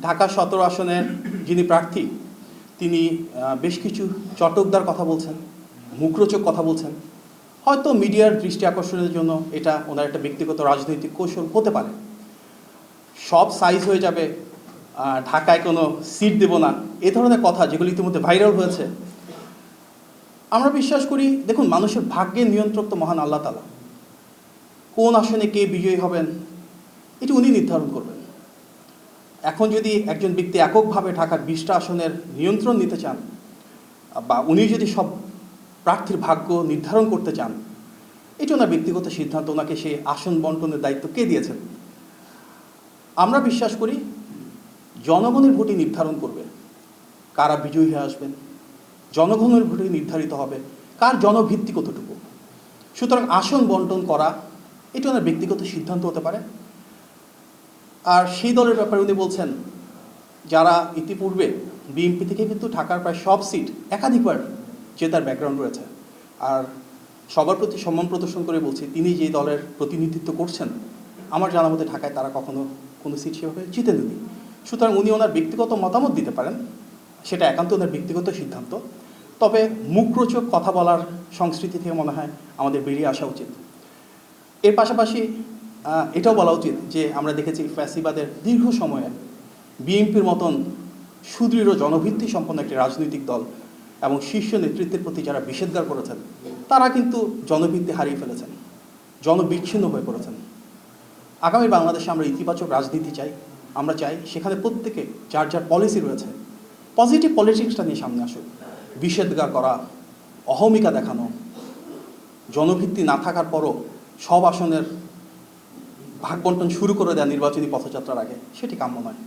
ঢাকা 17 আসনের যিনি প্রার্থী তিনি বেশ কিছু চটকদার কথা বলছেন, মুখরোচক কথা বলছেন। হয়তো মিডিয়ার দৃষ্টি আকর্ষণের জন্য এটা ওনার একটা ব্যক্তিগত রাজনৈতিক কৌশল হতে পারে। সব সাইজ হয়ে যাবে, ঢাকায় কোনো সিট দেব না, এ ধরনের কথা যেগুলো ইতিমধ্যে ভাইরাল হয়েছে। আমরা বিশ্বাস করি, দেখুন, মানুষের ভাগ্যের নিয়ন্ত্রক তো মহান আল্লাহ তাআলা। কোন আসনে কে বিজয়ী হবেন এটি উনি নির্ধারণ করবেন। এখন যদি একজন ব্যক্তি এককভাবে ঢাকার 20টা আসনের নিয়ন্ত্রণ নিতে চান, বা উনি যদি সব প্রার্থীর ভাগ্য নির্ধারণ করতে চান, এটি ওনার ব্যক্তিগত সিদ্ধান্ত। ওনাকে সেই আসন বন্টনের দায়িত্ব কে দিয়েছেন? আমরা বিশ্বাস করি জনগণের ভোটই নির্ধারণ করবে কারা বিজয়ী হয়ে আসবেন। জনগণের ভোটে নির্ধারিত হবে কার জনভিত্তি কতটুকু। সুতরাং আসন বন্টন করা এটি ওনার ব্যক্তিগত সিদ্ধান্ত হতে পারে। আর সেই দলের ব্যাপারে উনি বলছেন, যারা ইতিপূর্বে বিএনপি থেকে কিন্তু ঢাকার প্রায় সব সিট একাধিকবার জেতার ব্যাকগ্রাউন্ড রয়েছে। আর সবার প্রতি সম্মান প্রদর্শন করে বলছি, তিনি যে দলের প্রতিনিধিত্ব করছেন, আমার জানা মতে ঢাকায় তারা কখনো কোনো সিট সেভাবে জিতেননি। সুতরাং উনি ওনার ব্যক্তিগত মতামত দিতে পারেন, সেটা একান্ত ওনার ব্যক্তিগত সিদ্ধান্ত। তবে মুখরোচক কথা বলার সংস্কৃতি থেকে মনে হয় আমাদের বেরিয়ে আসা উচিত। এর পাশাপাশি এটাও বলা উচিত যে আমরা দেখেছি ফ্যাসিবাদের দীর্ঘ সময়ে বিএনপির মতন সুদৃঢ় জনভিত্তি সম্পন্ন একটি রাজনৈতিক দল এবং শীর্ষ নেতৃত্বের প্রতি যারা নিষেধাজ্ঞা করেছেন, তারা কিন্তু জনভিত্তি হারিয়ে ফেলেছেন, জনবিচ্ছিন্ন হয়ে পড়েছেন। আগামী বাংলাদেশে আমরা ইতিবাচক রাজনীতি চাই। আমরা চাই সেখানে প্রত্যেকে যার যার পলিসি রয়েছে, পজিটিভ পলিটিক্সটা নিয়ে সামনে আসুক। নিষেধাজ্ঞা করা, অহমিকা দেখানো, জনভিত্তি না থাকার পরও সব আসনের ভাগ বন্টন শুরু করে দেওয়া নির্বাচনী পথযাত্রার আগে, সেটি কাম্য নয়।